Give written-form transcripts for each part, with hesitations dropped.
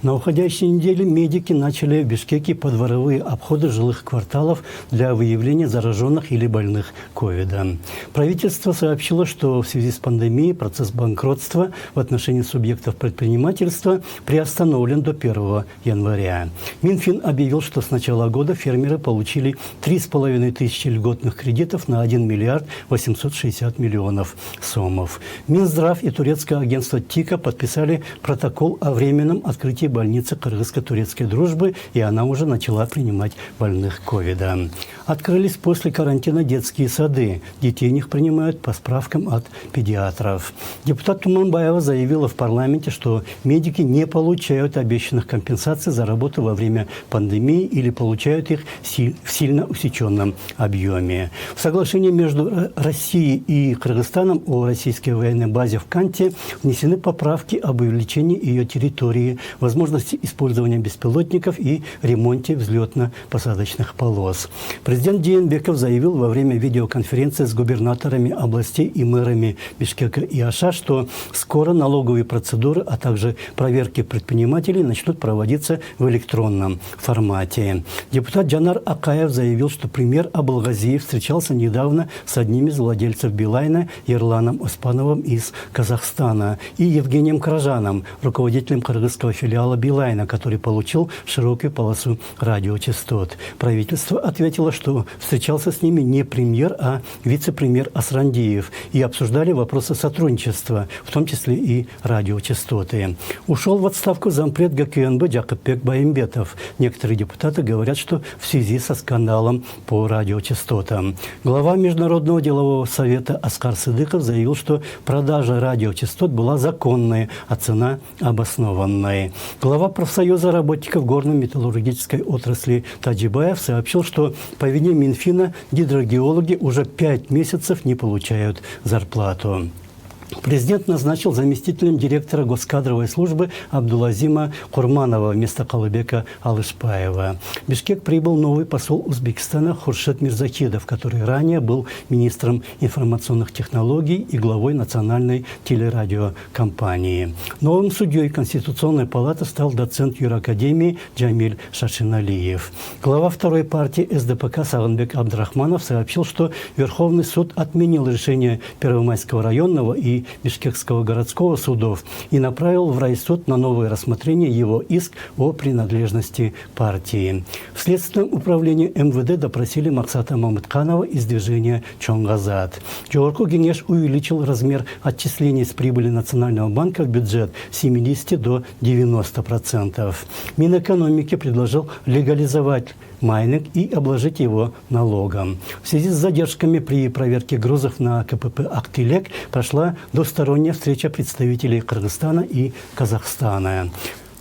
На уходящей неделе медики начали в Бишкеке подворовые обходы жилых кварталов для выявления зараженных или больных ковидом. Правительство сообщило, что в связи с пандемией процесс банкротства в отношении субъектов предпринимательства приостановлен до 1 января. Минфин объявил, что с начала года фермеры получили 3,5 тысячи льготных кредитов на 1 миллиард 860 миллионов сомов. Минздрав и турецкое агентство ТИКа подписали протокол о временном открытии больницы кыргызско-турецкой дружбы, и она уже начала принимать больных ковида. Открылись после карантина детские сады. Детей в них принимают по справкам от педиатров. Депутат Туманбаева заявила в парламенте, что медики не получают обещанных компенсаций за работу во время пандемии или получают их в сильно усеченном объеме. В соглашении между Россией и Кыргызстаном о российской военной базе в Канте внесены поправки об увеличении ее территории, возможности использования беспилотников и ремонте взлетно-посадочных полос. Президент Жээнбеков заявил во время видеоконференции с губернаторами областей и мэрами Бишкека и Аша, что скоро налоговые процедуры, а также проверки предпринимателей начнут проводиться в электронном формате. Депутат Джанар Акаев заявил, что премьер Абылгазиев встречался недавно с одним из владельцев Билайна, Ерланом Оспановым из Казахстана, и Евгением Кражаном, руководителем кыргызского филиала Билайна, который получил широкую полосу радиочастот. Правительство ответило, что встречался с ними не премьер, а вице-премьер Асрандиев, и обсуждали вопросы сотрудничества, в том числе и радиочастоты. Ушел в отставку зампред ГКНБ Жакыпбек Байымбетов. Некоторые депутаты говорят, что в связи со скандалом по радиочастотам. Глава Международного делового совета Аскар Сыдыков заявил, что продажа радиочастот была законной, а цена обоснованной. Глава профсоюза работников горно-металлургической отрасли Таджибаев сообщил, что по вине Минфина гидрогеологи уже 5 месяцев не получают зарплату. Президент назначил заместителем директора госкадровой службы Абдулазима Курманова вместо Калыбека Алышпаева. В Бишкек прибыл новый посол Узбекистана Хуршед Мирзакидов, который ранее был министром информационных технологий и главой национальной телерадиокомпании. Новым судьей Конституционной палаты стал доцент юракадемии Джамиль Шашиналиев. Глава второй партии СДПК Сагынбек Абдрахманов сообщил, что Верховный суд отменил решение Первомайского районного и Бишкекского городского судов и направил в райсуд на новое рассмотрение его иск о принадлежности партии. В Следственном управлении МВД допросили Максата Мамытканова из движения Чонгазад. Жогорку Кеңеш увеличил размер отчислений с прибыли Национального банка в бюджет с 70 до 90%. Минэкономики предложил легализовать майнинг и обложить его налогом. В связи с задержками при проверке грузов на КПП «Актилек» прошла двусторонняя встреча представителей Кыргызстана и Казахстана.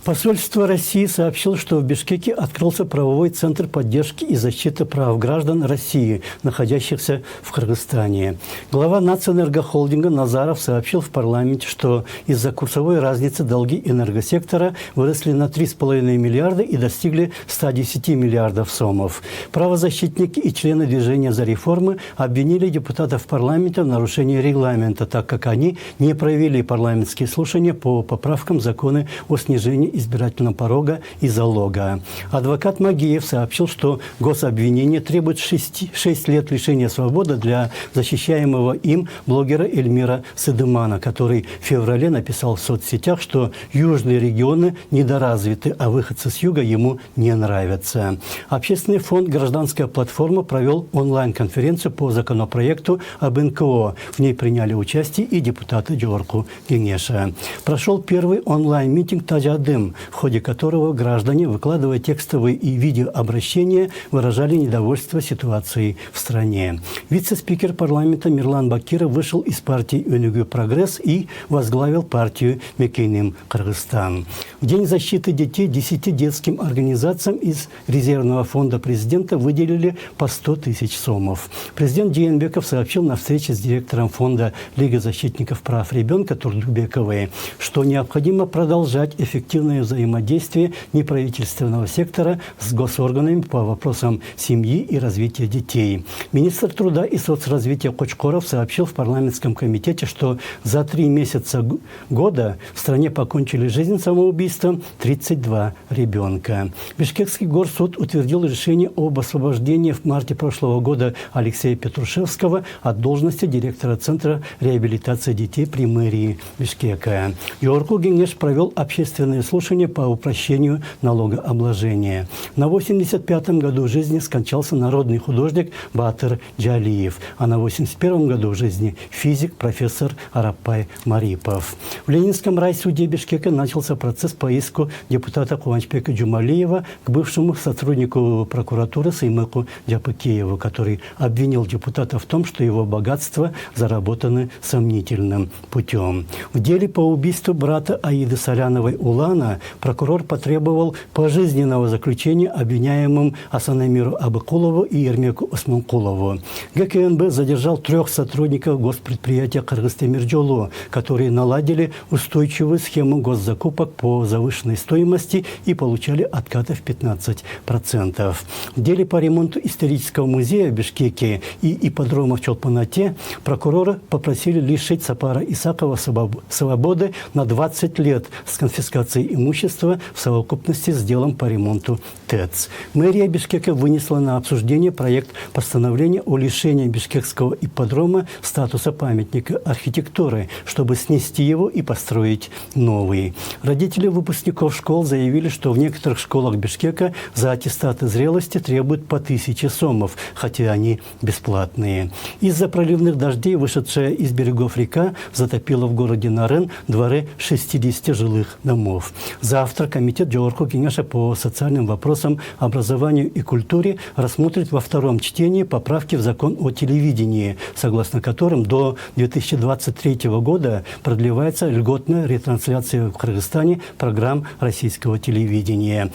Посольство России сообщило, что в Бишкеке открылся правовой центр поддержки и защиты прав граждан России, находящихся в Кыргызстане. Глава Нацэнергохолдинга Назаров сообщил в парламенте, что из-за курсовой разницы долги энергосектора выросли на 3,5 миллиарда и достигли 110 миллиардов сомов. Правозащитники и члены движения за реформы обвинили депутатов парламента в нарушении регламента, так как они не провели парламентские слушания по поправкам закона о снижении избирательного порога и залога. Адвокат Магиев сообщил, что гособвинение требует 6 лет лишения свободы для защищаемого им блогера Эльмира Сыдымана, который в феврале написал в соцсетях, что южные регионы недоразвиты, а выходцы с юга ему не нравятся. Общественный фонд «Гражданская платформа» провел онлайн-конференцию по законопроекту об НКО. В ней приняли участие и депутаты Жогорку Кеңеша. Прошел первый онлайн-митинг «Тажадым», в ходе которого граждане, выкладывая текстовые и видеообращения, выражали недовольство ситуацией в стране. Вице-спикер парламента Мирлан Бакиров вышел из партии «Өнүгүү Прогресс» и возглавил партию «Мекеним Кыргызстан». В День защиты детей 10 детским организациям из резервного фонда президента выделили по 100 тысяч сомов. Президент Жээнбеков сообщил на встрече с директором фонда Лиги защитников прав ребенка Турдубековой, что необходимо продолжать эффективное эффективное взаимодействие неправительственного сектора с госорганами по вопросам семьи и развития детей. Министр труда и соцразвития Кочкоров сообщил в парламентском комитете, что за 3 месяца года в стране покончили жизнь самоубийством 32 ребенка. Бишкекский горсуд утвердил решение об освобождении в марте прошлого года Алексея Петрушевского от должности директора Центра реабилитации детей при мэрии Бишкека. Йорку Генеш провел общественные слушания по упрощению налогообложения. На 85-м году жизни скончался народный художник Батыр Джалиев, а на 81-м году жизни физик профессор Арапай Марипов. В Ленинском райсуде Бишкека начался процесс по иску депутата Куванчбека Джумалиева к бывшему сотруднику прокуратуры Саймеку Джапыкееву, который обвинил депутата в том, что его богатства заработаны сомнительным путем. В деле по убийству брата Аиды Соляновой Улана прокурор потребовал пожизненного заключения обвиняемым Асанамиру Абыкулову и Ермеку Османкулову. ГКНБ задержал 3 сотрудников госпредприятия Кыргыз-Темиржолу, которые наладили устойчивую схему госзакупок по завышенной стоимости и получали откаты в 15%. В деле по ремонту исторического музея в Бишкеке и ипподрома в Чолпанате прокурора попросили лишить Сапара Исакова свободы на 20 лет с конфискацией имущества в совокупности с делом по ремонту ТЭЦ. Мэрия Бишкека вынесла на обсуждение проект постановления о лишении бишкекского ипподрома статуса памятника архитектуры, чтобы снести его и построить новый. Родители выпускников школ заявили, что в некоторых школах Бишкека за аттестаты зрелости требуют по 1000 сомов, хотя они бесплатные. Из-за проливных дождей, вышедшая из берегов река, затопила в городе Нарын дворы 60 жилых домов. Завтра комитет Джорку Кенеша по социальным вопросам, образованию и культуре рассмотрит во 2-м чтении поправки в закон о телевидении, согласно которым до 2023 года продлевается льготная ретрансляция в Кыргызстане программ российского телевидения.